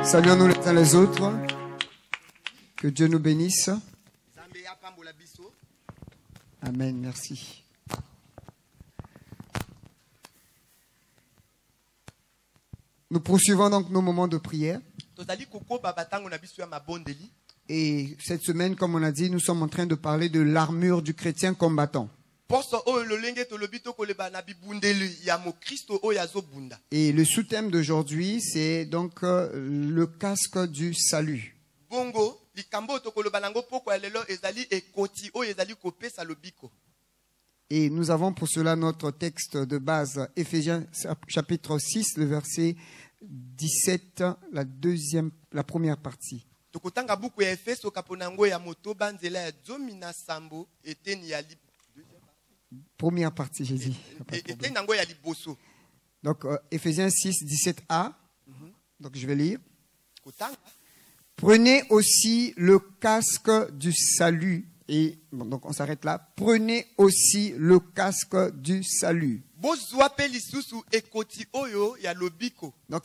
Saluons-nous les uns les autres. Que Dieu nous bénisse. Amen, merci. Nous poursuivons donc nos moments de prière. Et cette semaine, comme on a dit, nous sommes en train de parler de l'armure du chrétien combattant. Et le sous-thème d'aujourd'hui, c'est donc le casque du salut. Et nous avons pour cela notre texte de base, Éphésiens chapitre 6, le verset 17, la première partie. Première partie, j'ai dit. Donc, Éphésiens 6, 17a. Donc, je vais lire. Prenez aussi le casque du salut. Et bon, donc, on s'arrête là. Prenez aussi le casque du salut. Donc,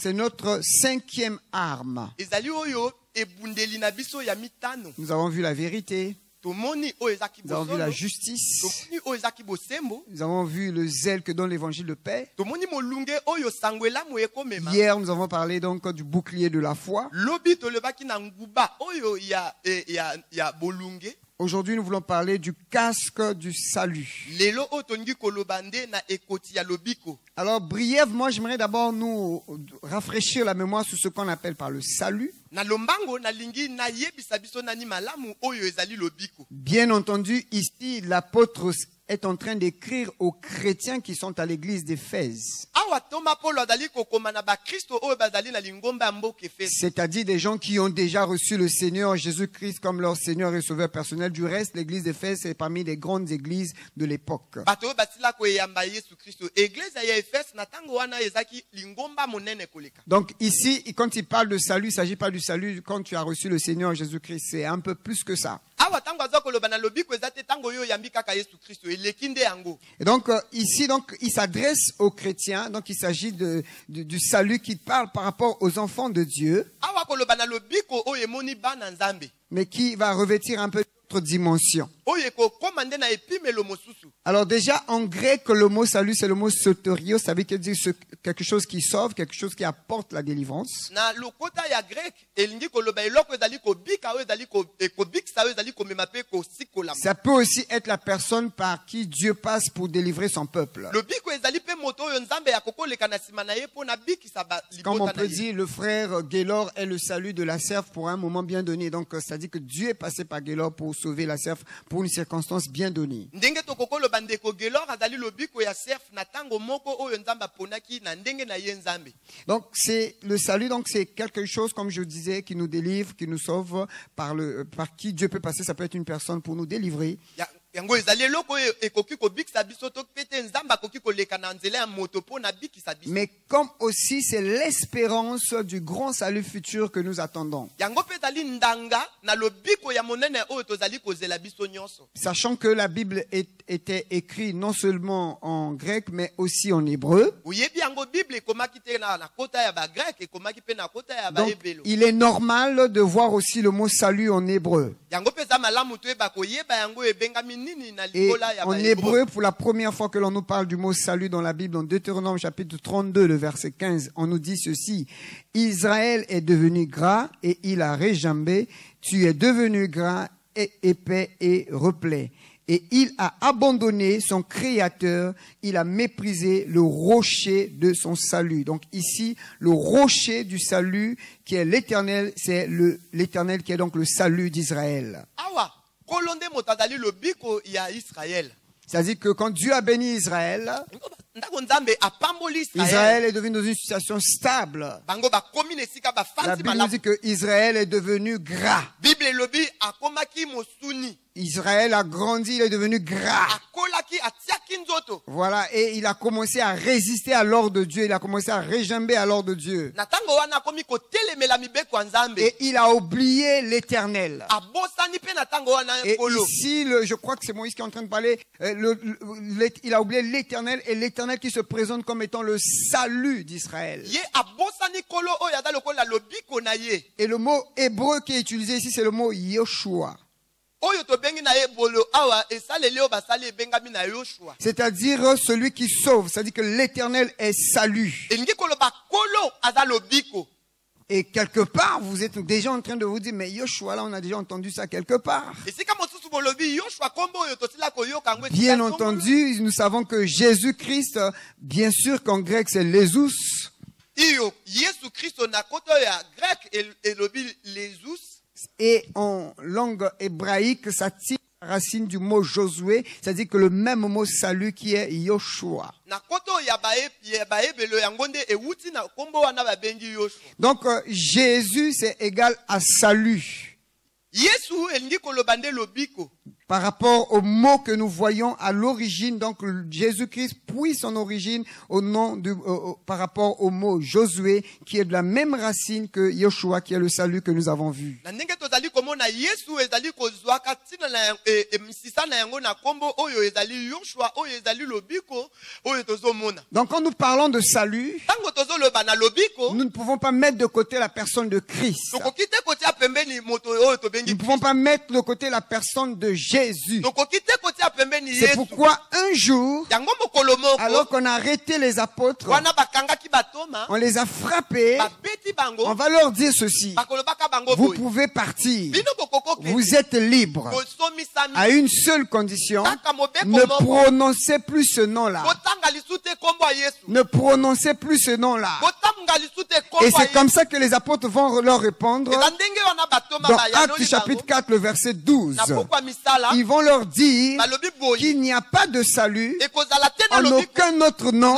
c'est notre 5e arme. Nous avons vu la vérité. Nous avons vu la justice. Nous avons vu le zèle que donne l'évangile de paix. Hier, nous avons parlé donc du bouclier de la foi. Aujourd'hui, nous voulons parler du casque du salut. Alors, brièvement, j'aimerais d'abord nous rafraîchir la mémoire sur ce qu'on appelle par le salut. Bien entendu, ici, l'apôtre est en train d'écrire aux chrétiens qui sont à l'église d'Éphèse. C'est-à-dire des gens qui ont déjà reçu le Seigneur Jésus-Christ comme leur Seigneur et Sauveur personnel. Du reste, l'église d'Éphèse est parmi les grandes églises de l'époque. Donc ici, quand il parle de salut, il ne s'agit pas du salut quand tu as reçu le Seigneur Jésus-Christ. C'est un peu plus que ça. Et donc ici, donc, il s'adresse aux chrétiens. Donc il s'agit du salut qui parle par rapport aux enfants de Dieu, mais qui va revêtir un peu d'autres dimensions. Alors déjà, en grec, le mot salut, c'est le mot soterios, ça veut dire quelque chose qui sauve, quelque chose qui apporte la délivrance. Ça peut aussi être la personne par qui Dieu passe pour délivrer son peuple. Comme on peut dire, le frère Gaylor est le salut de la serve pour un moment bien donné. Donc, ça dit que Dieu est passé par Gaylor pour sauver la serve pour une circonstance bien donnée. Donc, c'est le salut, donc c'est quelque chose, comme je disais, qui nous délivre, qui nous sauve, par qui Dieu peut passer. Ça peut être une personne pour nous délivrer. Mais comme aussi c'est l'espérance du grand salut futur que nous attendons. Sachant que la Bible était écrite non seulement en grec mais aussi en hébreu. Donc il est normal de voir aussi le mot salut en hébreu. Et en hébreu, pour la première fois que l'on nous parle du mot salut dans la Bible, en Deutéronome chapitre 32, le verset 15, on nous dit ceci: Israël est devenu gras et il a réjambé, tu es devenu gras et épais et replet. Et il a abandonné son créateur, il a méprisé le rocher de son salut. Donc ici, le rocher du salut qui est l'Éternel, c'est l'Éternel qui est donc le salut d'Israël. C'est-à-dire que quand Dieu a béni Israël, Israël est devenu dans une situation stable. La Bible nous dit que Israël est devenu gras. Israël a grandi, il est devenu gras. Voilà, et il a commencé à résister à l'ordre de Dieu. Il a commencé à réjamber à l'ordre de Dieu. Et il a oublié l'Éternel. Et ici, je crois que c'est Moïse qui est en train de parler. Il a oublié l'Éternel et l'Éternel qui se présente comme étant le salut d'Israël. Et le mot hébreu qui est utilisé ici, c'est le mot Yoshua. C'est-à-dire celui qui sauve, c'est-à-dire que l'Éternel est salut. Et quelque part, vous êtes déjà en train de vous dire, mais Yoshua, là, on a déjà entendu ça quelque part. Bien entendu, nous savons que Jésus-Christ, bien sûr qu'en grec, c'est Lésus. Et en langue hébraïque, ça tire la racine du mot Josué, c'est-à-dire que le même mot salut qui est Yoshua. Donc Jésus c'est égal à salut. Par rapport au mot que nous voyons à l'origine, donc Jésus-Christ puise son origine par rapport au mot Josué, qui est de la même racine que Yoshua, qui est le salut que nous avons vu. Donc quand nous parlons de salut, nous ne pouvons pas mettre de côté la personne de Christ. Nous ne pouvons pas mettre de côté la personne de Jésus. C'est pourquoi un jour, alors qu'on a arrêté les apôtres, on les a frappés, on va leur dire ceci: vous pouvez partir, vous êtes libres, à une seule condition, ne prononcez plus ce nom-là. Ne prononcez plus ce nom-là. Et c'est comme ça que les apôtres vont leur répondre dans Actes chapitre 4, le verset 12. Ils vont leur dire qu'il n'y a pas de salut en aucun autre nom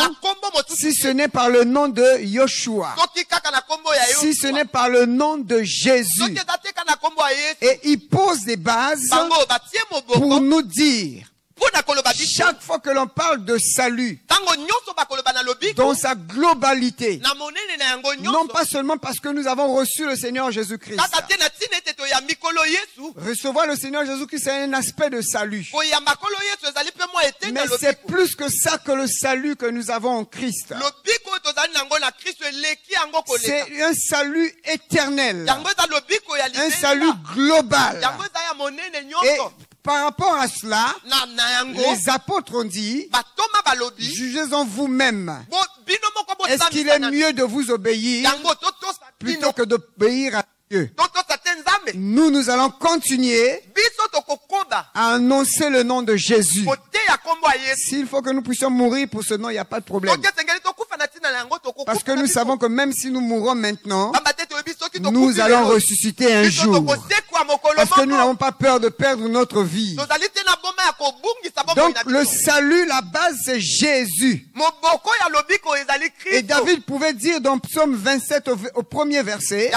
si ce n'est par le nom de Yoshua, si ce n'est par le nom de Jésus. Et ils posent des bases pour nous dire, chaque fois que l'on parle de salut, dans sa globalité, non pas seulement parce que nous avons reçu le Seigneur Jésus-Christ. Recevoir le Seigneur Jésus-Christ, c'est un aspect de salut. Mais c'est plus que ça que le salut que nous avons en Christ. C'est un salut éternel, un salut global. Et par rapport à cela, les apôtres ont dit, jugez-en vous-même. Est-ce qu'il est mieux de vous obéir plutôt que d'obéir à Dieu? Nous allons continuer à annoncer le nom de Jésus. S'il faut que nous puissions mourir pour ce nom, il n'y a pas de problème. Parce que nous savons que même si nous mourrons maintenant, nous allons ressusciter un jour. Parce que nous n'avons pas peur de perdre notre vie. Donc le salut, la base, c'est Jésus. Et David pouvait dire dans Psaume 27 au premier verset,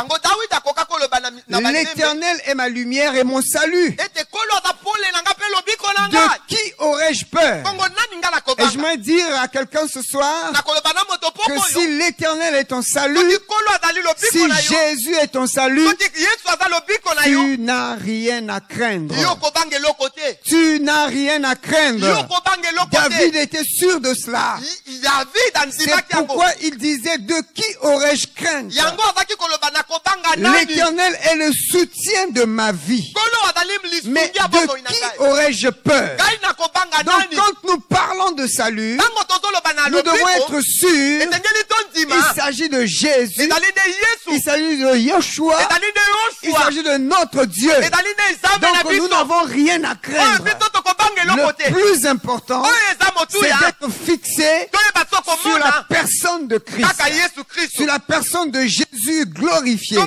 l'Éternel est ma lumière et mon salut. De qui aurais-je peur? Et je vais dire à quelqu'un ce soir que si l'Éternel est ton salut, si Jésus est ton salut, tu n'as rien à craindre. Tu n'as rien à craindre. David était sûr de cela. C'est pourquoi il disait, de qui aurais-je craindre? L'Éternel est le soutien de ma vie. Mais de qui aurais-je peur? Donc quand nous parlons de salut, nous devons être sûrs, il s'agit de Jésus, il s'agit de Yoshua, il s'agit de notre Dieu. Donc nous n'avons rien à craindre. Le plus important, c'est d'être fixé sur la personne de Christ, sur la personne de Jésus glorifié.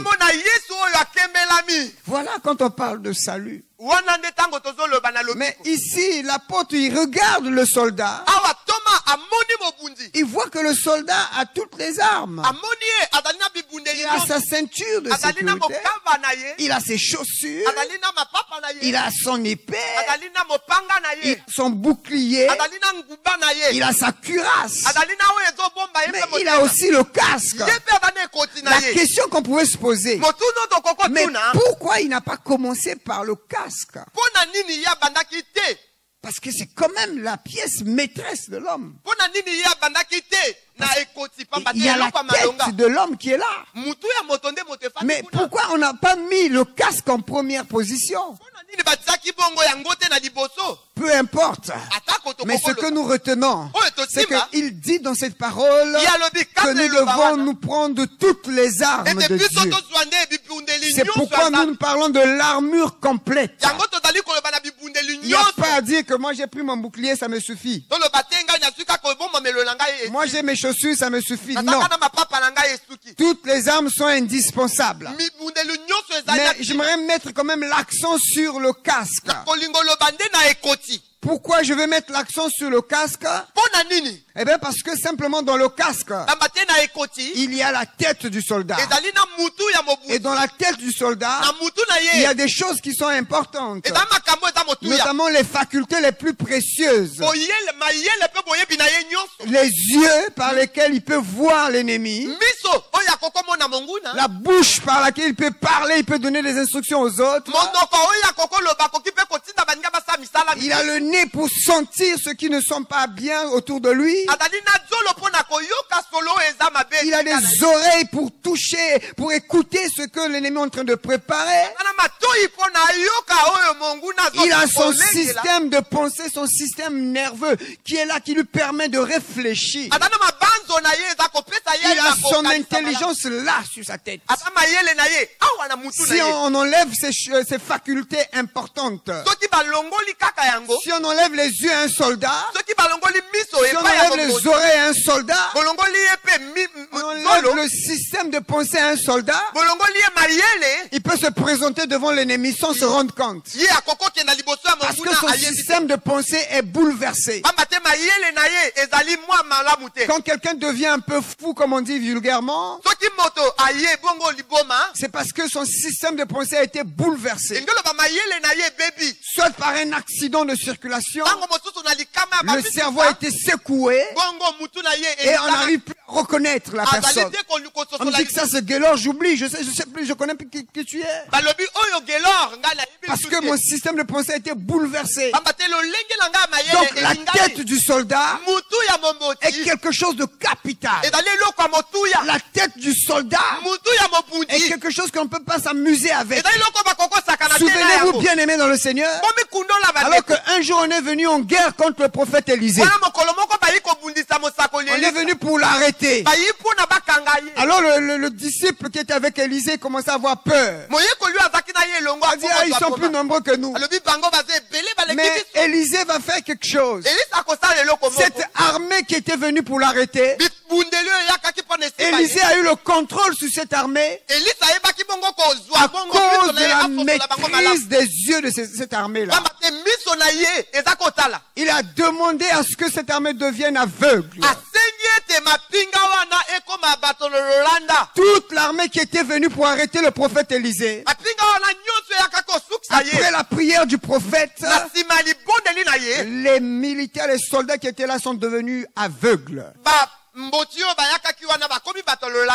Voilà quand on parle de salut. Mais ici, l'apôtre, il regarde le soldat. Il voit que le soldat a toutes les armes. Il a sa ceinture de sécurité. Il a ses chaussures. Il a son épée. Son bouclier. Il a sa cuirasse. Mais il a aussi le casque. La question qu'on pouvait se poser, mais pourquoi il n'a pas commencé par le casque? Parce que c'est quand même la pièce maîtresse de l'homme. Il y a la tête de l'homme qui est là. Mais pourquoi on n'a pas mis le casque en première position? Peu importe. Mais ce que nous retenons, c'est qu'il dit dans cette parole que nous devons nous prendre toutes les armes de Dieu. C'est pourquoi nous parlons de l'armure complète. Il n'y a pas à dire que moi j'ai pris mon bouclier, ça me suffit. Moi j'ai mes chaussures, ça me suffit. Non. Toutes les armes sont indispensables. Mais j'aimerais mettre quand même l'accent sur le casque. Pourquoi je vais mettre l'accent sur le casque? Eh bien parce que simplement dans le casque, il y a la tête du soldat. Et dans la tête du soldat, il y a des choses qui sont importantes. Notamment les facultés les plus précieuses. Les yeux par lesquels il peut voir l'ennemi. La bouche par laquelle il peut parler, il peut donner des instructions aux autres. Il a le nez pour sentir ceux qui ne sont pas bien autour de lui. Il a des oreilles pour toucher, pour écouter ce que l'ennemi est en train de préparer. Il a son système de pensée, son système nerveux qui est là, qui lui permet de réfléchir. Il a son intelligence là sur sa tête. Si on enlève ces facultés importantes, si on enlève les yeux à un soldat, si on enlève les oreilles à un soldat, on enlève le système de pensée à un soldat, il peut se présenter devant l'ennemi sans se rendre compte. Parce que son système de pensée est bouleversé. Quand quelqu'un devient un peu fou, comme on dit vulgairement, c'est parce que son système de pensée a été bouleversé. Soit par un accident de circulation, le cerveau a été secoué et on n'arrive plus à reconnaître la personne. On me dit que ça c'est Gaylor, j'oublie, je sais plus, je connais plus qui tu es. Parce que mon système de pensée a été bouleversé. Donc la tête du soldat est quelque chose de capital. La tête du soldat est quelque chose qu'on ne peut pas s'amuser avec. Souvenez-vous, bien aimés dans le Seigneur, alors qu'un jour on est venu en guerre contre le prophète Élisée. On est venu pour l'arrêter. Alors le disciple qui était avec Élisée commençait à avoir peur. Il a dit, ah, ils sont plus nombreux que nous. Mais Élisée va faire quelque chose. Cette armée qui était venue pour l'arrêter, Élisée a eu le contrôle sur cette armée à cause de la maîtrise des yeux de cette armée-là. Il a demandé à ce que cette armée devienne aveugle. Toute l'armée qui était venue pour arrêter le prophète Élisée, après la prière du prophète, les militaires, les soldats qui étaient là sont devenus aveugles.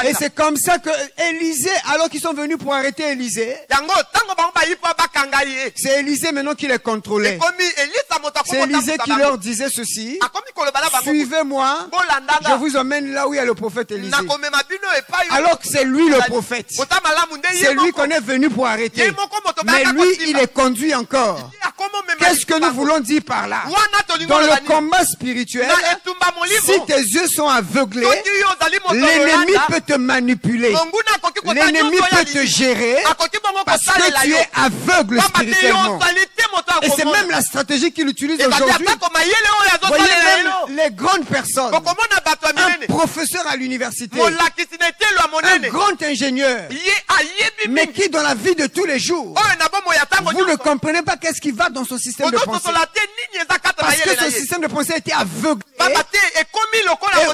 Et c'est comme ça que Élisée, alors qu'ils sont venus pour arrêter Élisée, c'est Élisée maintenant qui les contrôlait. C'est Élisée qui leur disait ceci: suivez-moi, je vous emmène là où il y a le prophète Élisée. Alors que c'est lui le prophète. C'est lui qu'on est venu pour arrêter. Mais lui, il est conduit encore. Qu'est-ce que nous voulons dire par là? Dans le combat spirituel, si tes yeux sont aveuglés, l'ennemi peut te manipuler. L'ennemi peut te gérer parce que tu es aveugle spirituellement. Et c'est même la stratégie qu'il utilise aujourd'hui. Voyez même les grandes personnes. Un professeur à l'université, un grand ingénieur, mais qui dans la vie de tous les jours, vous ne comprenez pas qu'est-ce qui va dans son système de pensée. Parce que son système de pensée a été aveuglé. Et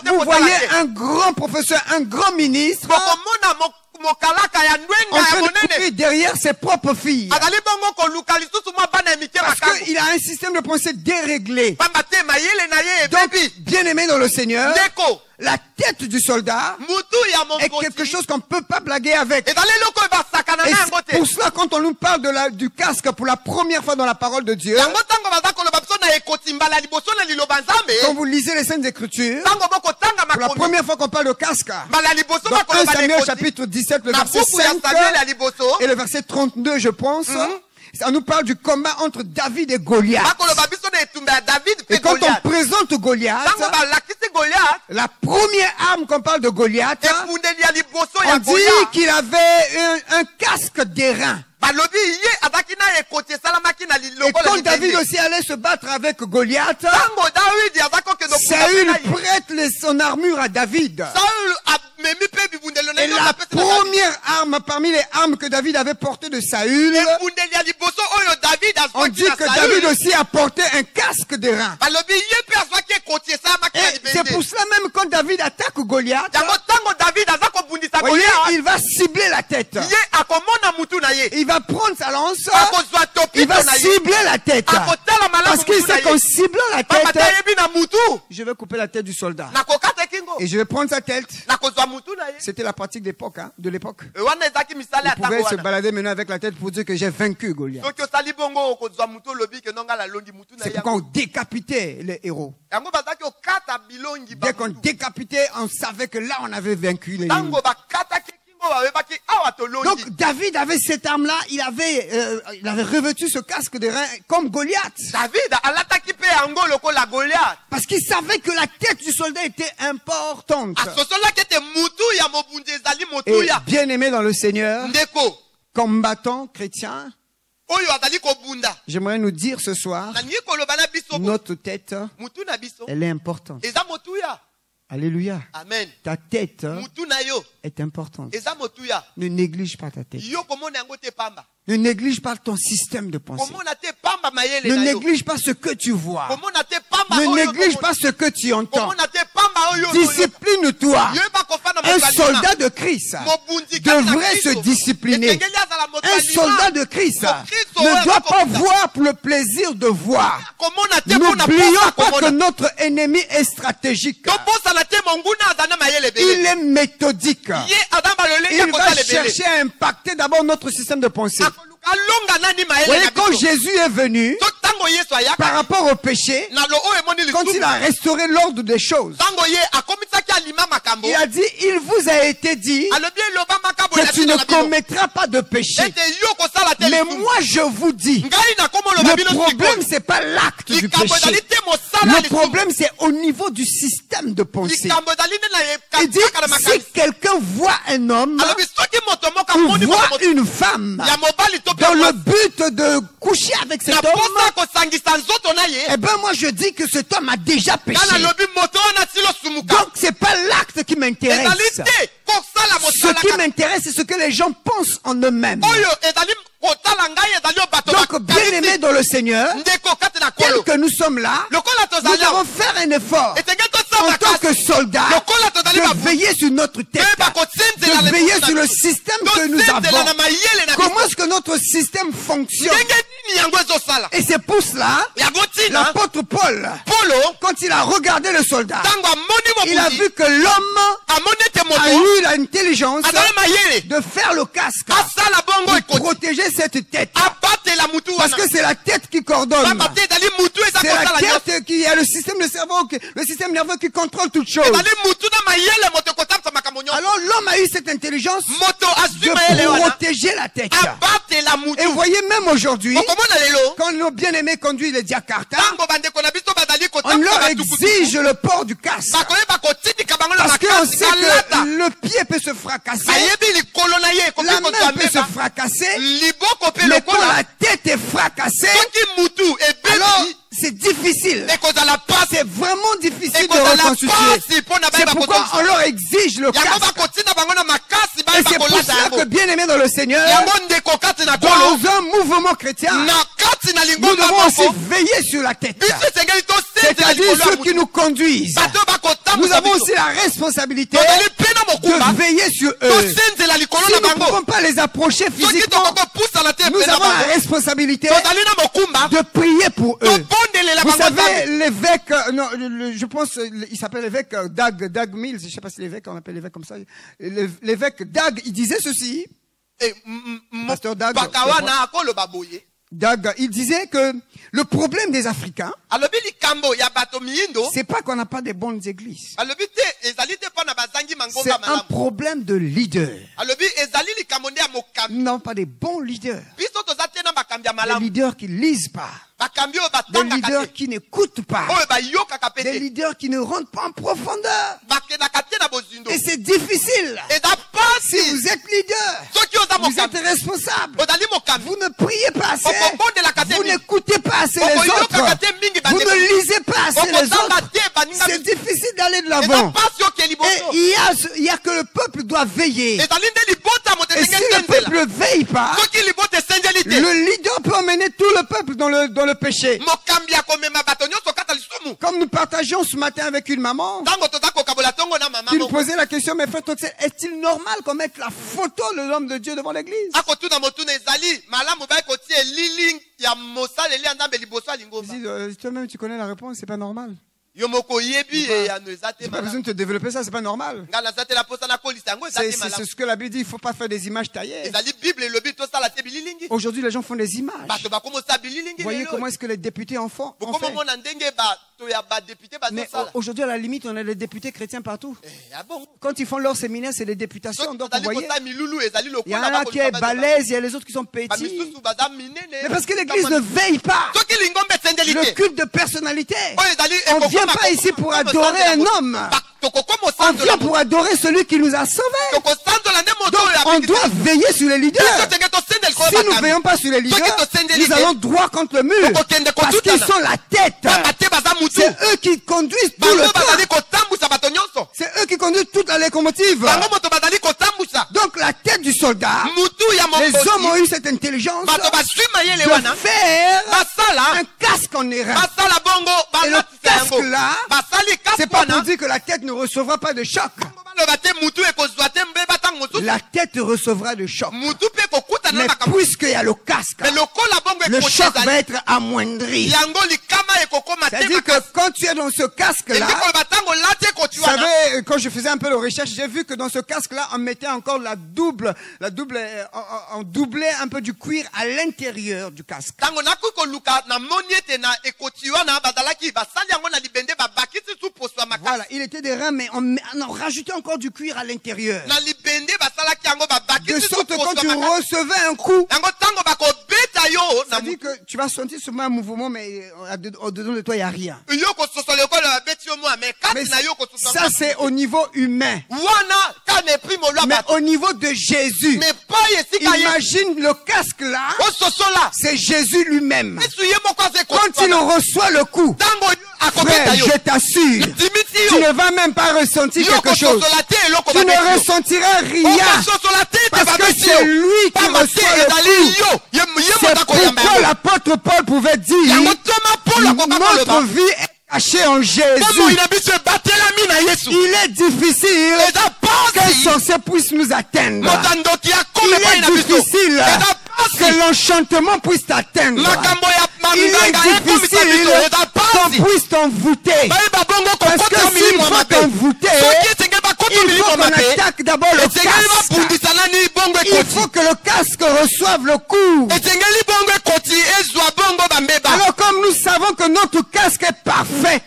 vous voyez un grand professeur, un grand ministre, en train de courir derrière ses propres filles. Parce qu'il a un système de pensée déréglé. Donc, bien aimé dans le Seigneur, la tête du soldat est quelque chose qu'on ne peut pas blaguer avec. Et pour cela, quand on nous parle du casque pour la première fois dans la parole de Dieu, quand vous lisez les Saintes Écritures, pour la première fois qu'on parle de casque, dans 1 Samuel chapitre 17, le verset 5 et le verset 32, je pense, ça nous parle du combat entre David et Goliath. Et quand on présente Goliath, la première arme qu'on parle de Goliath, on dit qu'il avait un casque d'airain. Et quand David aussi allait se battre avec Goliath, Saül prête son armure à David. Et la première arme parmi les armes que David avait portées de Saül, on dit que David aussi a porté un casque d'airain. C'est pour cela même quand David attaque Goliath, voyez, il va cibler la tête. Il va prendre sa lance, il va cibler la tête. Parce qu'il sait qu'en ciblant la tête, je vais couper la tête du soldat. Et je vais prendre sa tête. C'était la pratique d'époque, hein, de l'époque. Il pouvait se balader maintenant avec la tête pour dire que j'ai vaincu Goliath. C'est pourquoi on décapitait les héros. Dès qu'on décapitait, on savait que là on avait vaincu les héros. Donc David avait cette arme-là, il avait revêtu ce casque de rein comme Goliath. Parce qu'il savait que la tête du soldat était importante. Et bien aimé dans le Seigneur, combattant chrétien, j'aimerais nous dire ce soir, notre tête, elle est importante. Alléluia. Amen. Ta tête est importante. Ne néglige pas ta tête. Ne néglige pas ton système de pensée. Ne néglige pas ce que tu vois. Ne néglige pas ce que tu entends. Discipline-toi. Un soldat de Christ devrait se discipliner. Un soldat de Christ ne doit pas voir pour le plaisir de voir. N'oublions pas que notre ennemi est stratégique. Il est méthodique. Il va chercher à impacter d'abord notre système de pensée. Vous voyez, quand Jésus est venu, par rapport au péché, quand il a restauré l'ordre des choses, il a dit, il vous a été dit que tu ne commettras pas de péché. Mais moi je vous dis, le problème c'est pas l'acte du péché. Le problème c'est au niveau du système de pensée. Il dit, si quelqu'un voit un homme ou voit une femme dans le but de coucher avec cet homme, eh ben moi je dis que cet homme a déjà péché. Donc c'est pas l'acte qui m'intéresse. Ce qui m'intéresse c'est ce que les gens pensent en eux-mêmes. Donc bien aimé dans le Seigneur, tel que nous sommes là, nous devons faire un effort en tant que soldats de veiller sur notre tête, de veiller sur le système que nous avons. Comment est-ce que notre système fonctionne? Et c'est pour cela, l'apôtre Paul, quand il a regardé le soldat, il a vu que l'homme a eu l'intelligence de faire le casque pour protéger cette tête. Parce que c'est la tête qui coordonne. C'est la tête qui a le système de cerveau, le système nerveux qui contrôle toute chose. Alors l'homme a eu cette intelligence de protéger la tête. Et vous voyez même aujourd'hui, quand nos bien-aimés conduisent les Jakarta, on leur exige le port du casque. Parce qu'on sait que le pied peut se fracasser, la main peut se fracasser, mais quand la tête est fracassée, alors c'est difficile. C'est vraiment difficile de reconstituer. C'est pourquoi on leur exige le casque. Et c'est pour ça que bien aimé dans le Seigneur, dans un mouvement chrétien, nous devons aussi veiller sur la tête. C'est-à-dire ceux qui nous conduisent. Nous avons aussi la responsabilité de veiller sur eux. Si les approcher physiquement, nous avons la responsabilité de prier pour eux. Vous savez, l'évêque, je pense, il s'appelle l'évêque Dag Mills, je ne sais pas si l'évêque, on appelle l'évêque comme ça. L'évêque Dag, il disait ceci. Pasteur Dag, il disait que le problème des Africains, c'est pas qu'on n'a pas de bonnes églises. C'est un problème de leader. Nous n'avons pas de bons leaders. Des leaders qui ne lisent pas. Des leaders qui n'écoutent pas. Des leaders qui ne rentrent pas en profondeur. Et c'est difficile. Si vous êtes leader, vous êtes responsable. Vous ne priez pas assez. Vous n'écoutez pas assez les autres. Vous ne lisez pas assez les autres. C'est difficile d'aller de l'avant. Et il y a que le peuple doit veiller. Et si le peuple ne veille pas, le leader peut emmener tout le peuple dans le péché. Comme nous partageons ce matin avec une maman, qui nous posait la question, mais frère, est-il normal qu'on mette la photo de l'homme de Dieu devant l'église? Toi-même tu connais la réponse, c'est pas normal. Tu n'as pas besoin de te développer ça, c'est pas normal. C'est ce que la Bible dit, il ne faut pas faire des images taillées. Aujourd'hui, les gens font des images. Vous voyez comment est-ce que les députés en font? Mais aujourd'hui, à la limite, on a des députés chrétiens partout. Quand ils font leur séminaire, c'est des députations. Donc, vous voyez, il y en a qui est balèze, il y a les autres qui sont petits. Mais parce que l'église ne veille pas. Le culte de personnalité. On vient pas ici pour adorer un homme. On vient pour adorer celui qui nous a sauvés. Donc on doit veiller sur les leaders. Si nous ne veillons pas sur les leaders, nous allons droit contre le mur. Parce qu'ils sont la tête. C'est eux qui conduisent tout le temps. C'est eux qui conduisent toute la locomotive. Donc la tête du soldat, les hommes ont eu cette intelligence de faire un casque en airain. Et le casque là, c'est pas pour dire que la tête ne recevra pas de choc. La tête recevra de choc. Mais puisqu'il y a le casque, le choc va être amoindri. C'est-à-dire que quand tu es dans ce casque-là, vous savez, quand je faisais un peu de recherche, j'ai vu que dans ce casque-là, on mettait encore on doublait un peu du cuir à l'intérieur du casque. Voilà, il était des reins, mais on rajoutait encore du cuir à l'intérieur. De sorte que quand tu recevais un coup, ça dit que tu vas sentir seulement un mouvement, mais au-dedans de toi, il n'y a rien. Mais ça, c'est au niveau humain. Mais au niveau de Jésus, imagine le casque là, c'est Jésus lui-même. Quand il reçoit le coup, frère, je t'assure, tu ne vas même pas ressentir quelque chose. Tu ne ressentiras rien. Parce que c'est lui qui reçoit le coup. C'est pourquoi l'apôtre Paul pouvait dire, notre vie est cachée en Jésus. Il est difficile qu'un sorcier puisse nous atteindre. Il est difficile que l'enchantement puisse t'atteindre. Il est difficile qu'on puisse t'envoûter. Parce que s'il faut t'envoûter, il faut qu'on attaque d'abord le casque. Il faut que le casque reçoive le coup. Alors comme nous savons que notre casque est parfait,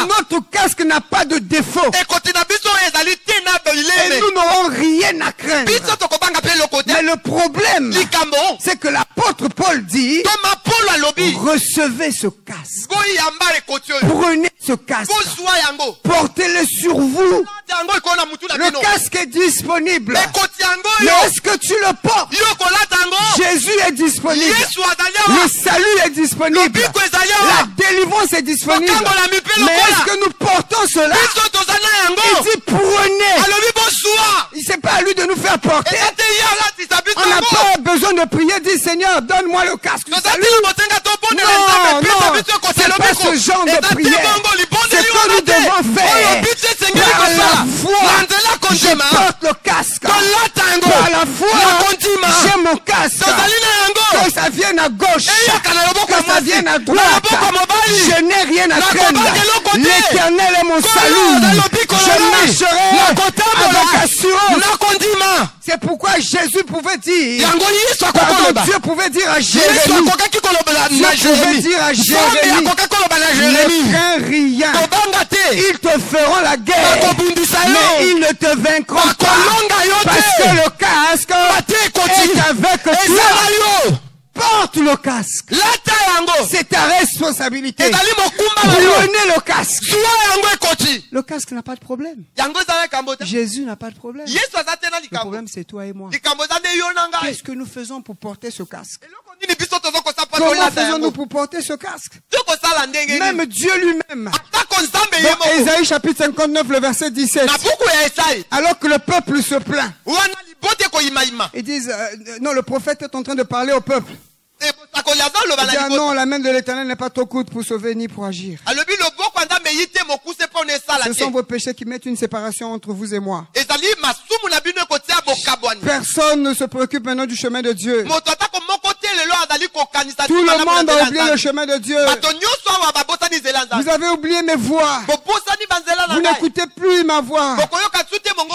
notre casque n'a pas de défaut, et nous n'aurons rien à craindre. Mais le problème, c'est que l'apôtre Paul dit, recevez ce casque. Prenez ce casque. Portez-le sur vous. Le casque est disponible. Mais est-ce que tu le portes? Jésus est disponible. Le salut est disponible. La délivrance est disponible. Mais est-ce que nous portons cela? Il dit prenez. C'est pas à lui de nous faire porter. On n'a pas besoin de prier, dit Seigneur, donne-moi le casque. Non, c'est pas ce genre de prière. C'est que nous devons faire par la foi. Je porte le casque. foi, j'ai mon casque. Que ça vienne à gauche, que ça vienne à droite, je n'ai rien à craindre. L'Éternel est mon salut. Je marcherai avec assurance. C'est pourquoi Jésus pouvait dire, Dieu pouvait dire à Jérémie, ne crains rien. Ils te feront la guerre, mais ils ne te vaincront pas, parce que le casque est avec toi. Porte le casque. C'est ta responsabilité. Prenez le casque. Le casque n'a pas de problème. Jésus n'a pas de problème. Le problème, c'est toi et moi. Qu'est-ce que nous faisons pour porter ce casque? Comment faisons-nous pour porter ce casque? Même Dieu lui-même. Dans Ésaïe chapitre 59, le verset 17. Alors que le peuple se plaint. Ils disent, non, le prophète est en train de parler au peuple. Il dit, ah non, la main de l'Éternel n'est pas trop courte pour sauver ni pour agir. Ce sont vos péchés qui mettent une séparation entre vous et moi. Personne ne se préoccupe maintenant du chemin de Dieu. Tout le monde a oublié le chemin de Dieu. Vous avez oublié mes voix. Vous n'écoutez plus ma voix.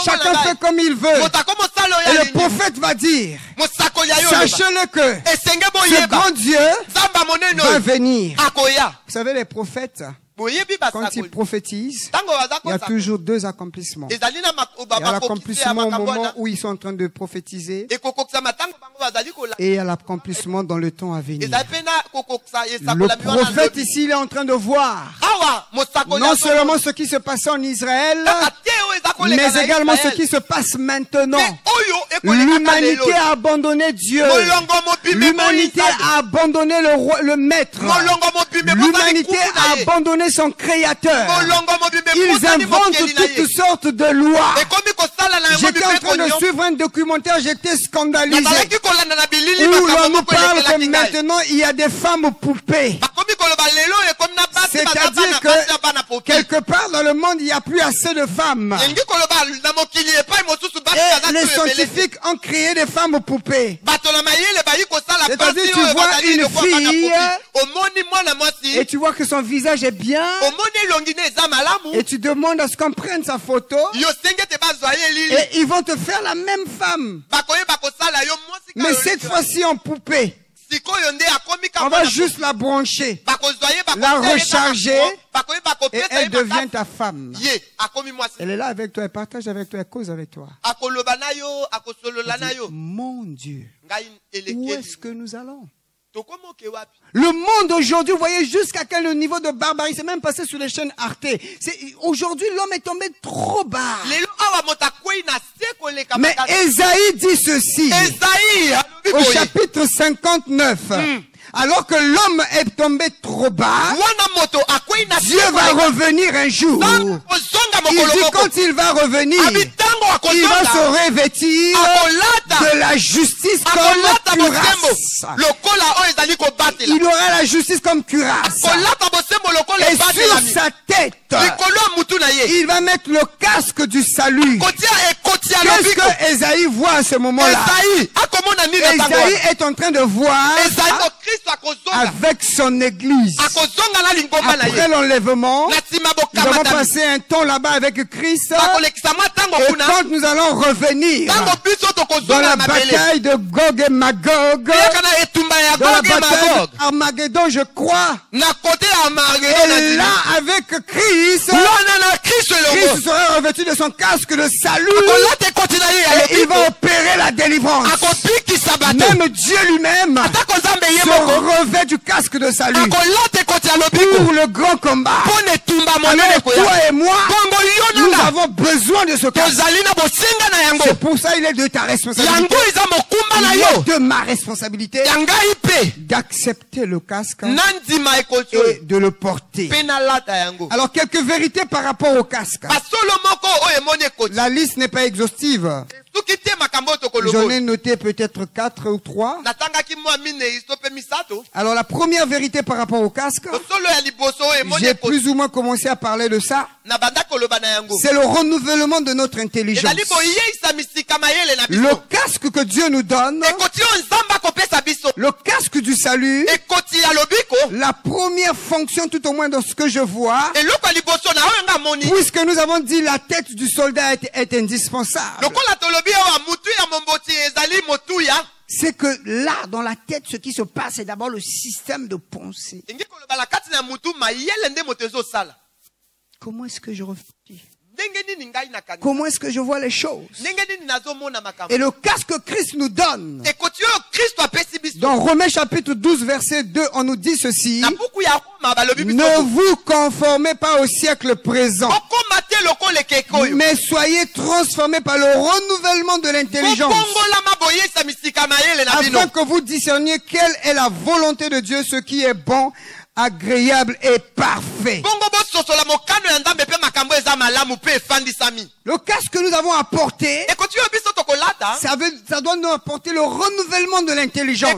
Chacun fait comme il veut. Et le prophète va dire, sachez-le que ce grand Dieu va venir. Vous savez, les prophètes, quand ils prophétisent, il y a toujours deux accomplissements. Il y a l'accomplissement au moment où ils sont en train de prophétiser, et il y a l'accomplissement dans le temps à venir. Le prophète ici, il est en train de voir non seulement ce qui se passait en Israël, mais également ce qui se passe maintenant. L'humanité a abandonné Dieu. L'humanité a abandonné le maître. L'humanité a abandonné son créateur. Ils inventent toutes sortes de lois. J'étais en train de suivre un documentaire, j'étais scandalisé. Où l'on nous parle que maintenant il y a des femmes poupées. C'est-à-dire que quelque part dans le monde il n'y a plus assez de femmes. Et les scientifiques ont créé des femmes poupées. C'est-à-dire tu vois une fille et tu vois que son visage est bien et tu demandes à ce qu'on prenne sa photo et ils vont te faire la même femme. Mais cette fois-ci en poupée. On va juste la brancher, la recharger et elle devient ta femme. Elle est là avec toi, elle partage avec toi, elle cause avec toi. Mon Dieu, où est-ce que nous allons? Le monde aujourd'hui, vous voyez jusqu'à quel niveau de barbarie, c'est même passé sur les chaînes Arte. Aujourd'hui, l'homme est tombé trop bas. Mais Ésaïe dit ceci, au chapitre 59. Alors que l'homme est tombé trop bas, Dieu va revenir un jour. Il dit quand il va revenir, il va se revêtir de la justice comme cuirasse. Il aura la justice comme cuirasse. Et sur sa tête, il va mettre le casque du salut. Qu'est-ce que Ésaïe voit à ce moment-là? Ésaïie est en train de voir avec son église. Après l'enlèvement, nous avons passé un temps là-bas avec Christ. Et quand nous allons revenir dans la bataille de Gog et Magog, dans la bataille d'Armageddon, je crois, et là avec Christ, Christ sera revêtu de son casque de salut et il va opérer la délivrance. Même Dieu lui-même se revêt du casque de salut pour le grand combat. Alors toi et moi, nous avons besoin de ce casque. C'est pour ça il est de ta responsabilité, il est de ma responsabilité d'accepter le casque et de le porter. Alors quelques vérités par rapport au casque. La liste n'est pas exhaustive. J'en ai noté peut-être 4 ou 3. Alors la première vérité par rapport au casque, j'ai plus ou moins commencé à parler de ça. C'est le renouvellement de notre intelligence. Le casque que Dieu nous donne, le casque du salut, la première fonction tout au moins dans ce que je vois, puisque nous avons dit la tête du soldat est indispensable. C'est que là, dans la tête, ce qui se passe, c'est d'abord le système de pensée. Comment est-ce que je réfléchis? Comment est-ce que je vois les choses? Et le casque que Christ nous donne, dans Romains chapitre 12 verset 2, on nous dit ceci: ne vous conformez pas au siècle présent, mais soyez transformés par le renouvellement de l'intelligence, afin que vous discerniez quelle est la volonté de Dieu, ce qui est bon, agréable et parfait. Le casque que nous avons apporté, ça doit nous apporter le renouvellement de l'intelligence.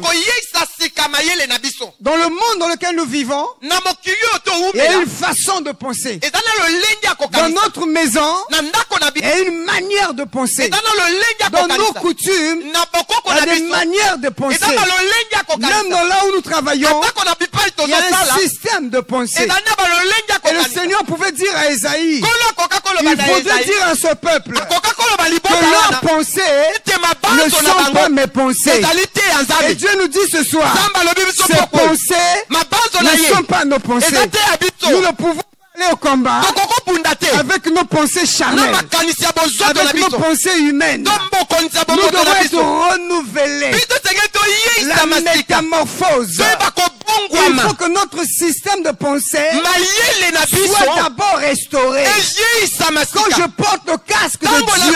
Dans le monde dans lequel nous vivons, il y a une façon de penser. Dans notre maison, il y a une manière de penser. Dans nos coutumes, il y a des manières de penser. Même dans là où nous travaillons, il y a un système de pensée. Et le Seigneur pouvait dire à Esaïe, il faudrait dire à ce peuple que leurs pensées ne sont pas mes pensées. Et Dieu nous dit ce soir, ces pensées ne sont pas nos pensées. Nous ne pouvons aller au combat avec nos pensées charnelles, avec nos pensées humaines. Nous devons être renouvelés. La métamorphose. Il faut que notre système de pensée soit d'abord restauré. Quand je porte le casque de Dieu,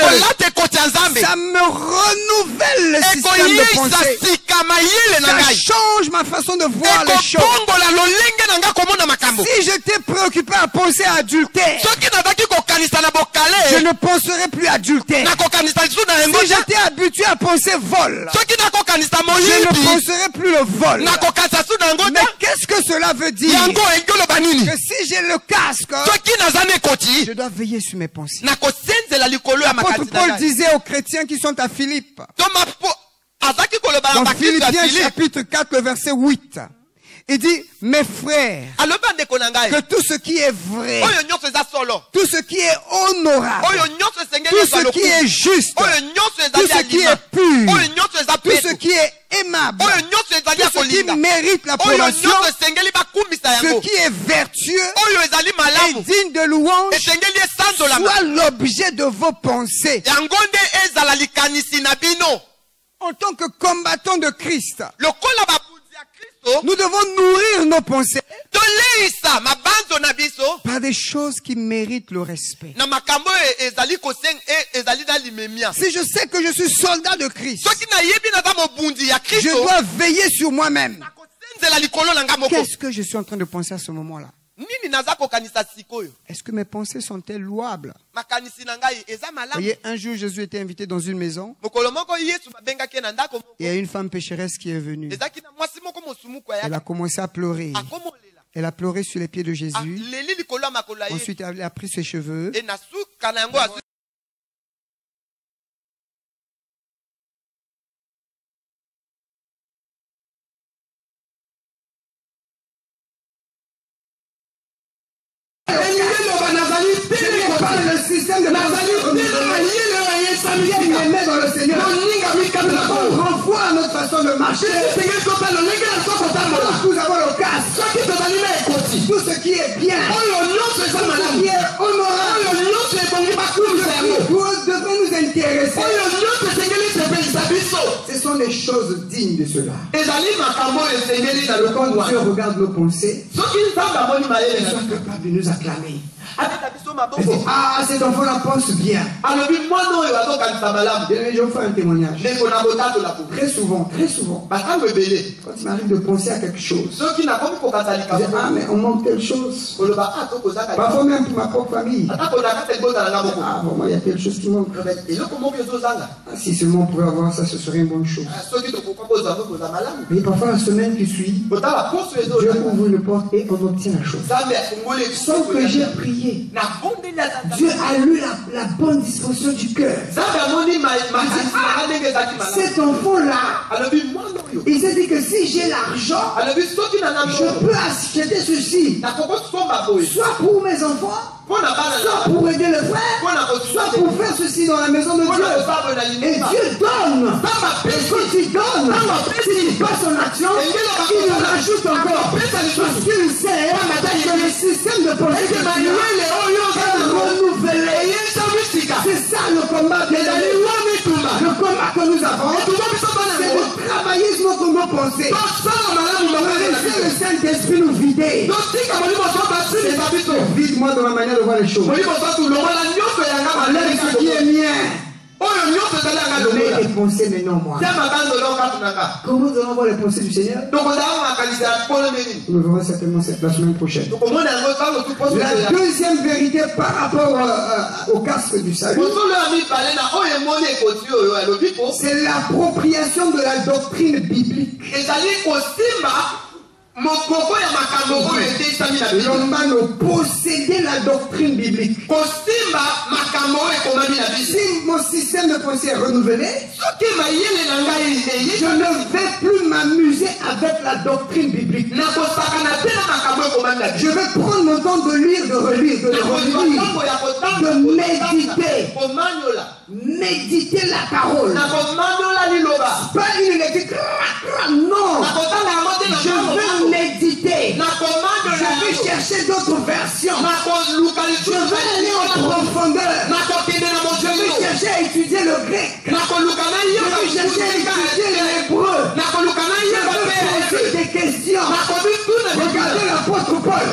ça me renouvelle le système de pensée. Ça change ma façon de voir les choses. Si j'étais préoccupé à penser à adultère, je ne penserais plus adultère. Si j'étais habitué à penser vol, je ne penserais plus le vol. Mais qu'est-ce que cela veut dire? Que si j'ai le casque, je dois veiller sur mes pensées. L'apôtre Paul disait aux chrétiens qui sont à Philippe, dans Philippiens chapitre 4, le verset 8, il dit, mes frères, que tout ce qui est vrai, tout ce qui est honorable, tout ce qui est juste, tout ce qui est pur, tout ce qui est aimable, tout ce qui mérite l'approbation, ce qui est vertueux et digne de louange, soit l'objet de vos pensées. En tant que combattants de Christ, nous devons nourrir nos pensées par des choses qui méritent le respect. Si je sais que je suis soldat de Christ, je dois veiller sur moi-même. Qu'est-ce que je suis en train de penser à ce moment-là? Est-ce que mes pensées sont-elles louables? Voyez, un jour Jésus était invité dans une maison. Il y a une femme pécheresse qui est venue. Elle a commencé à pleurer. Elle a pleuré sur les pieds de Jésus. Ensuite, elle a pris ses cheveux. Le système de dans le Seigneur. On renvoie à notre façon de marcher. Nous avons le casque. Tout ce qui est bien, tout ce qui est honorable, nous devons nous intéresser. Ce sont les choses dignes de cela. Quand Dieu regarde nos pensées, ils sont capables de nous acclamer. Ah, cet enfant-là pense bien. Je vais faire un témoignage. Très souvent, quand il m'arrive de penser à quelque chose, je dis, ah, mais on manque telle chose. Parfois même pour ma propre famille. Ah, vraiment, il y a quelque chose qui manque. Ah, si seulement on pouvait avoir ça, ce serait une bonne chose. Mais parfois, la semaine qui suit, Dieu ouvre une porte et on obtient la chose. Sans que j'ai prié. Dieu a eu la bonne disposition du cœur. Cet enfant-là, il s'est dit que si j'ai l'argent, je peux acheter ceci, soit pour mes enfants, soit pour aider le frère, soit pour faire ceci dans la maison de Dieu. Et Dieu donne. Et quand il donne, s'il passe en action, il nous rajoute encore. Parce qu'il sait que le système de pensée de Dieu est renouvelé. C'est ça le combat que le combat que nous avons. C'est de travailler sur nos pensées. Laissez le Saint-Esprit nous vider. Vide-moi dans ma manière de voir les choses. Enlève ce qui est mien. Mais les pensées, mais non moi. Comment nous allons voir les pensées du Seigneur? Nous verrons certainement cette la semaine prochaine. La deuxième vérité par rapport au casque du salut, c'est l'appropriation de la doctrine biblique. L'homme posséder la doctrine biblique. Si mon système de pensée est renouvelé, je ne vais plus m'amuser avec la doctrine biblique. Je vais prendre mon temps de lire, de relire, de relire, de méditer. Méditer la parole. Pas une lecture. Non. Je veux méditer. Je vais chercher d'autres versions. Je vais aller en profondeur. Je vais chercher à étudier le grec. Je vais chercher à étudier l'hébreu. Je vais poser des questions. Regardez l'apôtre Paul.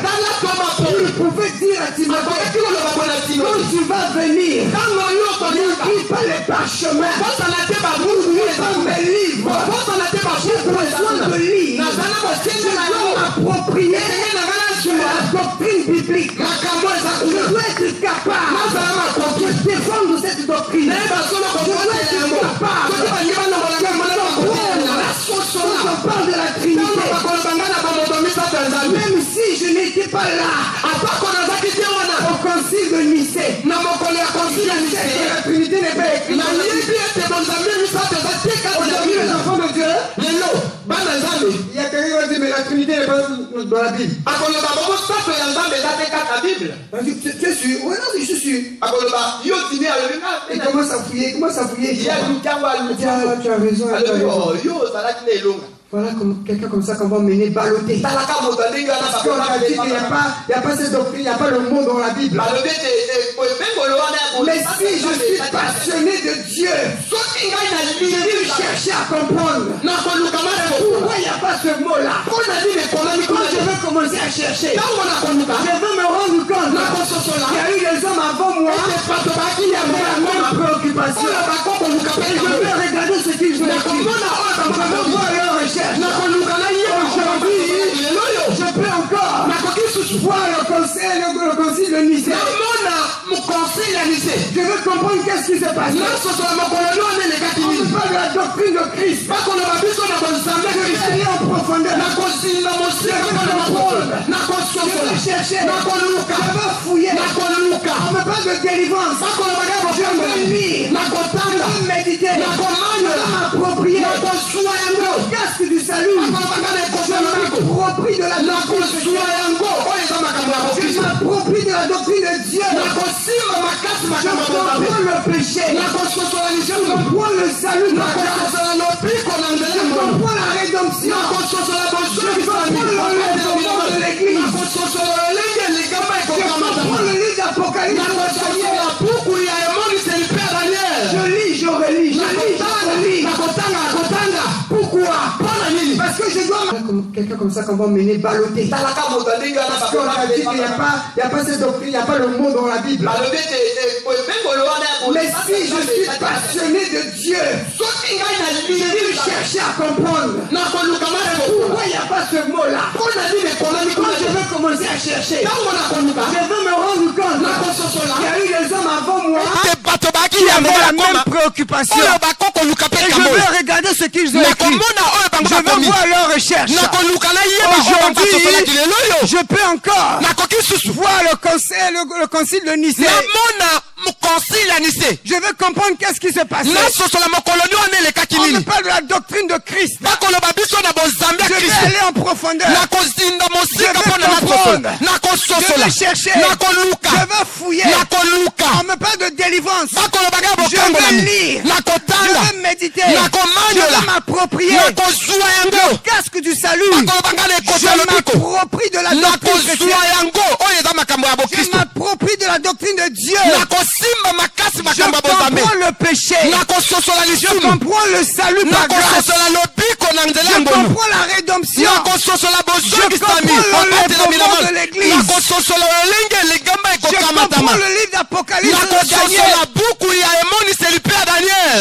Il pouvait dire à Timothée, quand tu vas venir, n'oublie pas les parchemins, n'oublie pas mes livres. J'ai besoin de lire. Je dois m'approprier de la doctrine biblique. Je dois être capable de défendre cette doctrine. Je dois être capable on parle de la Trinité. Même si je n'étais pas là au concile de Nicée, la Trinité n'est pas écrite. Aujourd'hui, les enfants de Dieu, il y a quelqu'un qui va dire mais la Trinité n'est pas dans la Bible. Tu es sûr? Oui, non, je suis sûr. Il commence à fouiller. Tu as raison. Voilà quelqu'un comme ça qu'on va mener balloter. Parce qu'on a dit qu'il n'y a pas cette doctrine, il n'y a pas le mot dans la Bible. Mais si je suis passionné de Dieu, je vais chercher à comprendre. Pourquoi il n'y a pas ce mot-là? Quand je vais commencer à chercher, je vais me rendre compte qu'il y a eu des hommes avant moi qui avaient la même préoccupation. Et je vais regarder ce qu'ils ont écrit. Je vais voir leur recherche. Aujourd'hui, je peux encore voir le concile de Nicée. Je veux comprendre qu'est-ce qui s'est passé. On parle de la doctrine de Christ. Je vais aller en profondeur. Je vais chercher. Je vais fouiller. On me parle de délivrance. Je vais lire. Je vais méditer. Je vais m'approprier. Le casque du salut. Je m'approprie de la doctrine de Dieu. Je m'approprie de la doctrine de Dieu. Je comprends le péché. Je comprends le salut de la grâce. Je comprends la rédemption. Je comprends l'enlèvement de l'église. Je comprends le livre d'Apocalypse. Je lis, je relis. Pourquoi? Parce que je dois quelqu'un comme ça qu'on va mener balloter. Parce qu'on a dit qu'il n'y a pas cette doctrine, il n'y a pas le mot dans la Bible. Mais si je suis passionné de Dieu, je vais chercher à comprendre. Pourquoi il n'y a pas ce mot-là? Quand je veux commencer à chercher, je veux me rendre compte qu'il y a eu des hommes avant moi qui avaient la même préoccupation. Et je veux regarder ce qu'ils ont écrit. Je veux voir leurs recherches. Aujourd'hui, je peux encore voir le concile de Nicée. Je veux comprendre qu'est-ce qui se passe. On me parle de la doctrine de Christ. Je vais aller en profondeur. Je veux comprendre. Je veux chercher. Je veux fouiller. On me parle de délivrance. Je veux lire. Je veux méditer. Je veux m'approprier le casque du salut. Je m'approprie de la doctrine chrétienne. Je m'approprie de la doctrine de Dieu. Je comprends le péché. Je comprends le salut par grâce. Je comprends la rédemption. Je comprends l'enlèvement de l'église. Je comprends le livre d'Apocalypse de Daniel.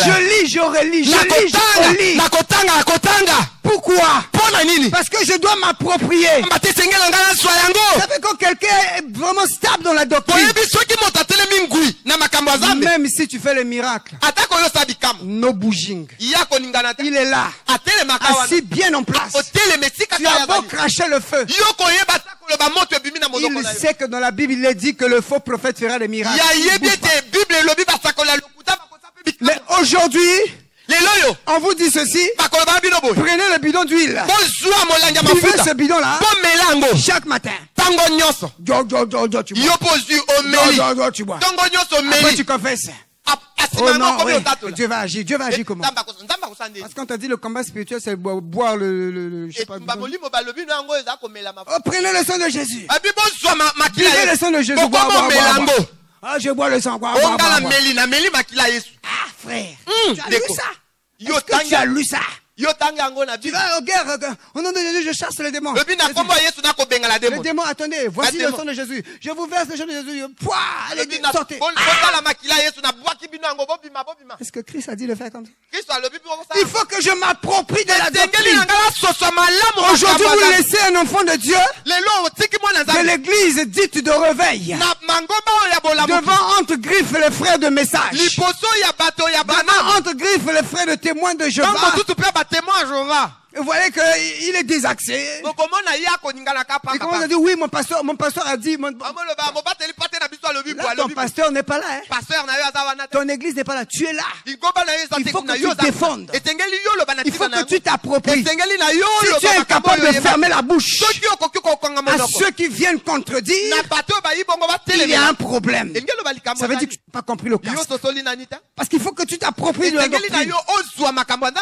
Je lis, je relis, je lis, je relis. Pourquoi? Parce que je dois m'approprier. Vous savez, quand quelqu'un est vraiment stable dans la doctrine, même si tu fais le miracle, no bouging, il est là, assis bien en place. Tu as beau cracher le feu, il sait que dans la Bible il est dit que le faux prophète fera des miracles. Mais aujourd'hui, on vous dit ceci, prenez le bidon d'huile, buvez ce bidon-là chaque matin. Tu bois. Après tu confesses. Oh non, oui. Dieu va agir. Dieu va agir comment? Parce qu'on t'a dit le combat spirituel, c'est boire le je sais pas. Oh, prenez le sang de Jésus. Buvez le sang de Jésus. Ah, je bois le sang. Ah, frère. Tu as lu ça? Est-ce que tu as lu ça? Tu vas au guerre, au nom de Jésus, je chasse les démons. Les démons, attendez, voici le sang de Jésus. Je vous verse le sang de Jésus. Pouah, les démons, sortez. Est-ce que Christ a dit le faire comme ça? Il faut que je m'approprie de la doctrine. Aujourd'hui, vous laissez un enfant de Dieu de l'église dite de réveil devant entre griffes les frères de message, devant entre griffes les frères de témoins de Jéhovah. Vous voyez qu'il est désaxé. Il commence à dire, oui, mon pasteur a dit. Là, ton pasteur n'est pas là. Hein? Ton église n'est pas là. Tu es là. Il faut que tu te défendes. Il faut que tu t'appropries. Si tu es incapable de fermer la bouche à ceux qui viennent contredire, il y a un problème. Ça veut dire que tu n'as pas compris le cas. Parce qu'il faut que tu t'appropries de la doctrine.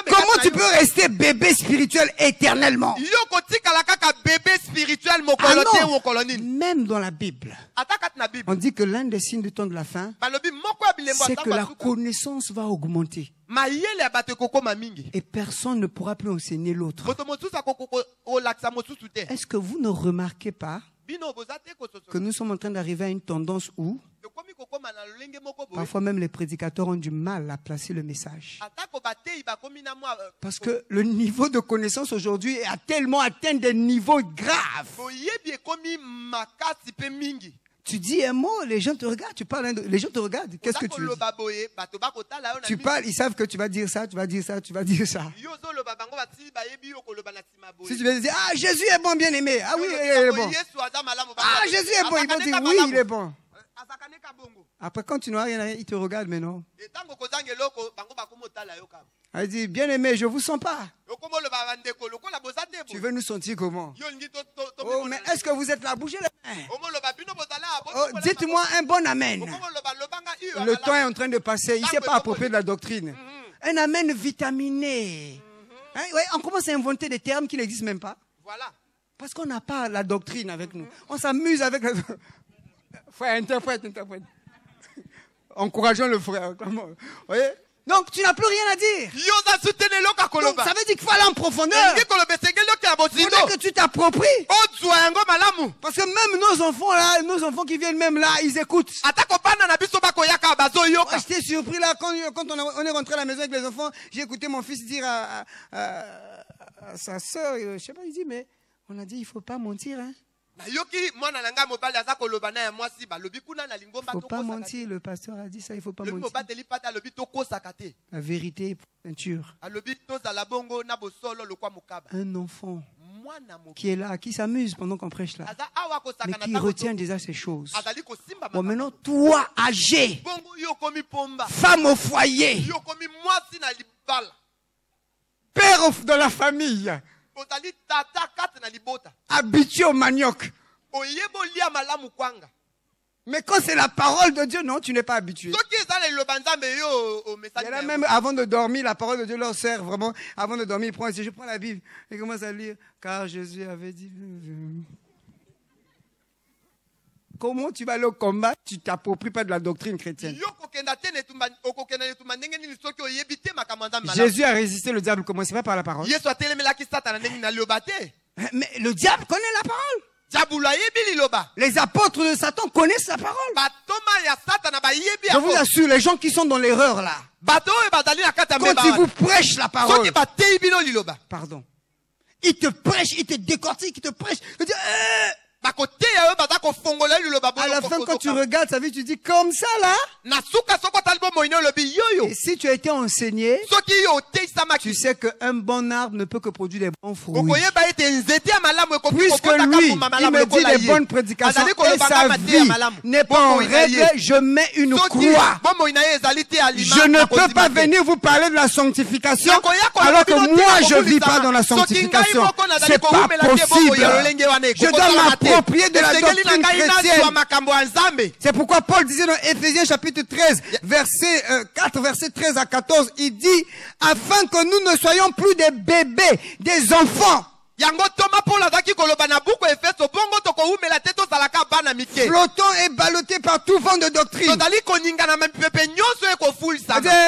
Comment tu peux rester bébé spirituel éternellement? Ah non. Même dans la Bible, on dit que l'un des signes du temps de la fin, c'est que la connaissance va augmenter. Et personne ne pourra plus enseigner l'autre. Est-ce que vous ne remarquez pas que nous sommes en train d'arriver à une tendance où parfois même les prédicateurs ont du mal à placer le message? Parce que le niveau de connaissance aujourd'hui a tellement atteint des niveaux graves. Tu dis un mot, les gens te regardent, tu parles, les gens te regardent. Qu'est-ce que tu dis? Tu parles, ils savent que tu vas dire ça, tu vas dire ça, tu vas dire ça. Si tu veux dire, ah, Jésus est bon, bien aimé. Ah oui, il est bon. Ah, Jésus est bon, ils vont dire, oui, il est bon. Après, quand tu n'as rien à dire, ils te regardent, mais non. Elle dit, bien aimé, je ne vous sens pas. Tu veux nous sentir comment? Oh, mais est-ce que vous êtes là? Bougez les mains. Oh, dites-moi un bon amen. Le temps est en train de passer. Il ne s'est pas approprié de la doctrine. Un amen vitaminé. Hein? Ouais, on commence à inventer des termes qui n'existent même pas. Parce qu'on n'a pas la doctrine avec nous. On s'amuse avec la doctrine. Frère, interprète. Encourageons le frère. Vous voyez? Donc tu n'as plus rien à dire. Donc, ça veut dire qu'il faut aller en profondeur. Il faudrait que tu t'appropries. Parce que même nos enfants là, nos enfants qui viennent même là, ils écoutent. J'étais surpris là quand on est rentré à la maison avec les enfants. J'ai écouté mon fils dire à sa soeur, je sais pas, il dit mais on a dit il faut pas mentir hein. Faut pas mentir, le pasteur a dit ça, il faut pas mentir. La vérité est peinture. Un enfant qui est là, qui s'amuse pendant qu'on prêche là, mais qui retient déjà ces choses. Bon, maintenant, toi, âgé, femme au foyer, père de la famille, habitué au manioc. Mais quand c'est la parole de Dieu, non, tu n'es pas habitué. Il y en a même avant de dormir, la parole de Dieu leur sert vraiment. Avant de dormir, je prends la Bible et commence à lire. Car Jésus avait dit... Comment tu vas aller au combat, tu t'appropries pas de la doctrine chrétienne. Jésus a résisté le diable, comment? C'est pas par la parole. Mais le diable connaît la parole. Les apôtres de Satan connaissent la parole. Je vous assure, les gens qui sont dans l'erreur là, quand ils vous prêchent la parole, pardon, ils te prêchent, ils te décortiquent, ils te prêchent. À la fin, quand tu regardes sa vie, tu dis comme ça là. Et si tu as été enseigné, tu sais qu'un bon arbre ne peut que produire des bons fruits. Puisque lui, il me dit des bonnes prédications et sa vie n'est pas en règle, je mets une croix. Je ne peux pas venir vous parler de la sanctification alors que moi je ne vis pas dans la sanctification. C'est pas possible. Je dois m'approprier de la doctrine chrétienne. C'est pourquoi Paul disait dans Éphésiens chapitre 13, verset 4, verset 13 à 14, il dit, afin que nous ne soyons plus des bébés, des enfants. Flottant et ballotté par tout vent de doctrine.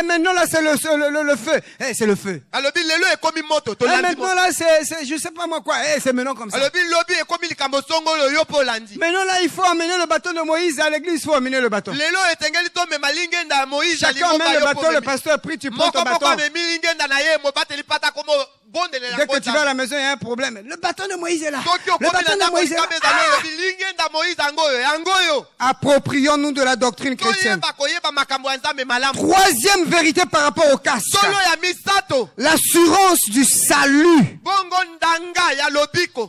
Maintenant là c'est le feu. Hey, c'est le feu. Maintenant là c'est je sais pas moi quoi. Hey, c'est maintenant comme ça. Maintenant là il faut amener le bâton de Moïse à l'église. Il faut amener le bâton. Chacun emmène le bâton. Le pasteur prie, tu prends ton bâton. Dès que tu vas à la maison, il y a un problème. Le bâton de Moïse est là. Le bâton de Moïse est là. Approprions-nous de la doctrine chrétienne. Troisième vérité par rapport au casque. L'assurance du salut.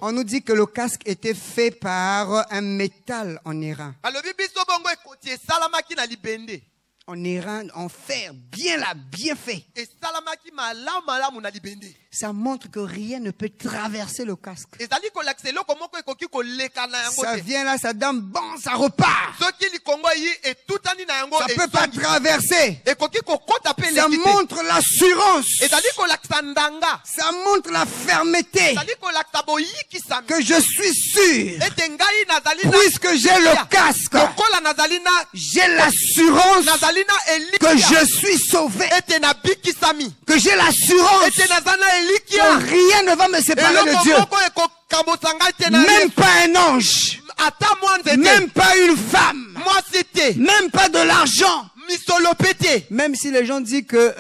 On nous dit que le casque était fait par un métal en airain. En airain, en fer, bien fait. Ça montre que rien ne peut traverser le casque. Ça vient là, ça donne bon, ça repart. Ça ne peut pas traverser. Ça montre l'assurance. Ça montre la fermeté. Que je suis sûr. Puisque j'ai le casque, j'ai l'assurance que je suis sauvé. Que j'ai l'assurance que rien ne va me séparer de Dieu. Même pas un ange. Même pas une femme. Même pas de l'argent. Même si les gens disent que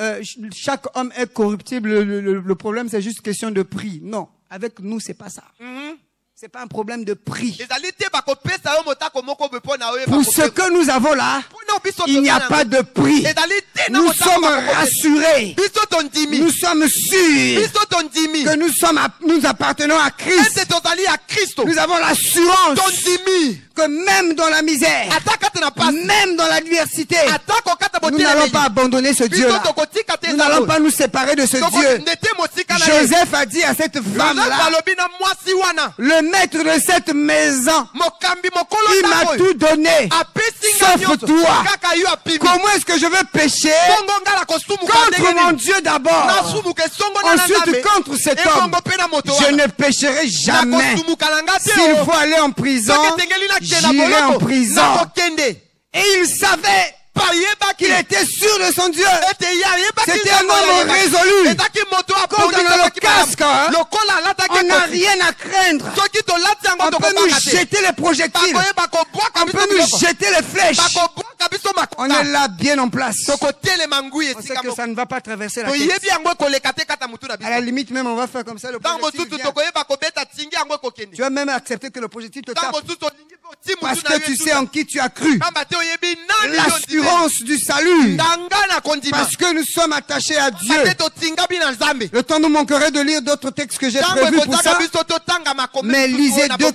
chaque homme est corruptible, le problème c'est juste question de prix. Non, avec nous c'est pas ça. C'est pas un problème de prix. Pour ce que nous avons là, il n'y a pas de prix. Nous sommes rassurés. Nous sommes sûrs que nous appartenons à Christ. Nous avons l'assurance que même dans la misère, même dans l'adversité, nous n'allons pas abandonner ce Dieu-là. Nous n'allons pas nous séparer de ce Dieu. Joseph a dit à cette femme-là, le maître de cette maison, il m'a tout donné, sauf toi. Comment est-ce que je veux pécher contre mon Dieu d'abord, ensuite contre cet homme? Je ne pécherai jamais. S'il faut aller en prison, j'irai en prison. Et il savait qu'il était sûr de son Dieu. C'était un homme résolu. Quand on a le casque, on n'a rien à craindre. On peut nous jeter les projectiles. On peut nous jeter les flèches. On est là bien en place. On sait que ça ne va pas traverser la tête. À la limite même, on va faire comme ça. Le projectile vient. Tu vas même accepter que le projectile te tape. Parce que tu sais en qui tu as cru. L'assurance du salut. Parce que nous sommes attachés à Dieu. Le temps nous manquerait de lire d'autres textes que j'ai prévus pour ça. Mais lisez 2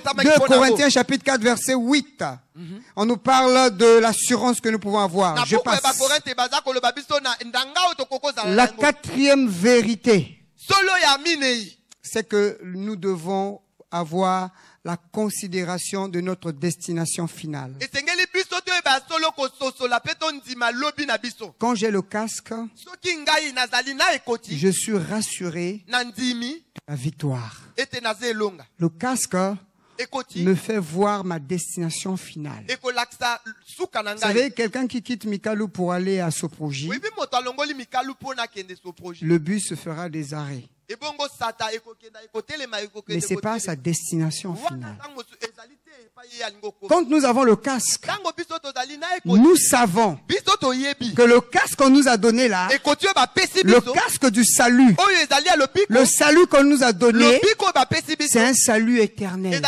Corinthiens chapitre 4 verset 8. On nous parle de l'assurance que nous pouvons avoir. Je passe. La 4e vérité, c'est que nous devons avoir la considération de notre destination finale. Quand j'ai le casque, je suis rassuré de la victoire. Le casque me fait voir ma destination finale. Vous savez, quelqu'un qui quitte Mikalou pour aller à Soproji, le bus se fera des arrêts. Mais ce n'est pas sa destination finale. Quand nous avons le casque, nous savons que le casque qu'on nous a donné là, le casque du salut, le salut qu'on nous a donné, c'est un salut éternel.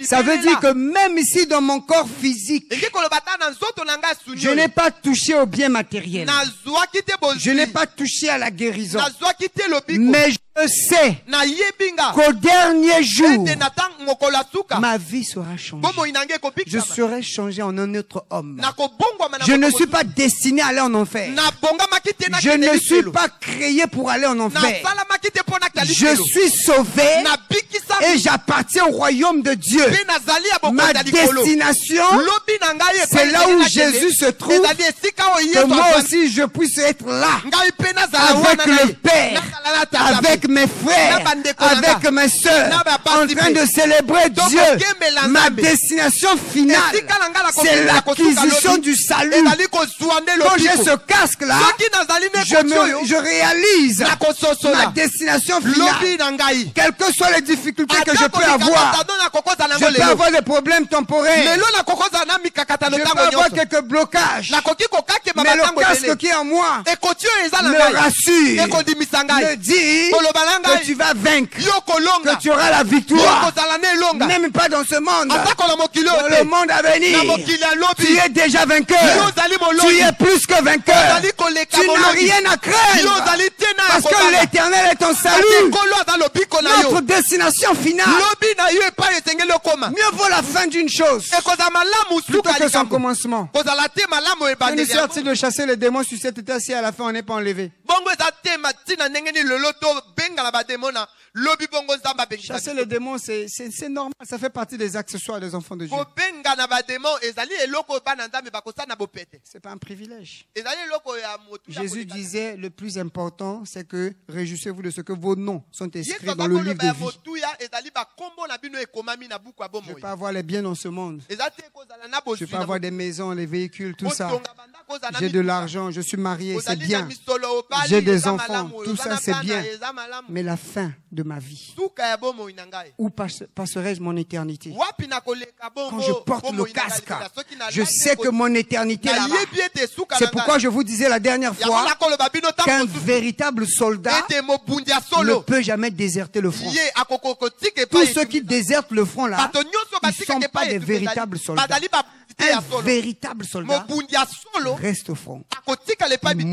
Ça veut dire que même ici dans mon corps physique, je n'ai pas touché au bien matériel. Je n'ai pas touché à la guérison. Mais je sais qu'au dernier jour, ma vie sera changée. Je serai changé en un autre homme. Je ne suis pas destiné à aller en enfer. Je ne suis pas créé pour aller en enfer. Je suis sauvé et j'appartiens au royaume de Dieu. Ma destination, c'est là où Jésus se trouve, que moi aussi je puisse être là, avec le Père, avec mes frères, avec mes soeurs, en train de célébrer Dieu. Ma destination finale, c'est l'acquisition du salut. Quand j'ai ce casque-là, je réalise ma destination finale. Quelles que soient les difficultés que je peux avoir, je peux avoir des problèmes temporaires, je peux avoir quelques blocages, mais le casque qui est en moi me rassure, me dit que tu vas vaincre, que tu auras la victoire, même pas dans ce monde, dans le monde à venir. Tu es déjà vainqueur, tu es plus que vainqueur, tu n'as rien à craindre, parce que l'Éternel est ton salut. Notre destination finale, mieux vaut la fin d'une chose plutôt que son commencement. On est sorti de chasser les démons sur cette terre si à la fin on n'est pas enlevé. Chasser les démons, c'est normal, ça fait partie des accessoires des enfants de Dieu. C'est pas un privilège. Jésus disait le plus important, c'est que réjouissez-vous de ce que vos noms sont inscrits dans le livre de vie. Je peux avoir les biens dans ce monde. Je peux avoir des maisons, les véhicules, tout ça. J'ai de l'argent, je suis marié, c'est bien. J'ai des enfants, tout ça c'est bien. Mais la fin de ma vie, où passerai-je mon éternité? Quand je porte le casque, je sais que mon éternité là-bas. C'est pourquoi je vous disais la dernière fois qu'un véritable soldat ne peut jamais déserter le front. Tous ceux qui désertent le front là, ils ne sont pas des véritables soldats. Un véritable soldat reste au front. Il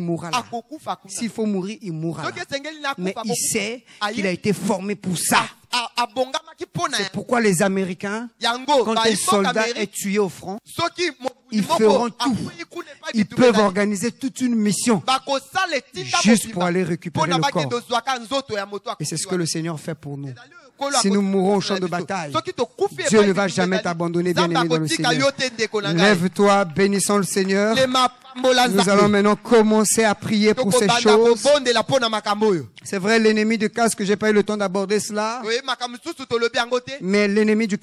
mourra là. S'il faut mourir, il mourra là. Mais il sait qu'il a été formé pour ça. C'est pourquoi les Américains, quand un soldat est tué au front, ils feront tout. Ils peuvent organiser toute une mission juste pour aller récupérer le corps. Et c'est ce que le Seigneur fait pour nous. Si nous mourons au champ de bataille, Dieu ne va jamais t'abandonner, bien-aimé dans le Seigneur. Lève-toi, bénissons le Seigneur. Nous allons maintenant commencer à prier pour ces choses. C'est vrai, l'ennemi du casque, j'ai pas eu le temps d'aborder cela. Mais l'ennemi du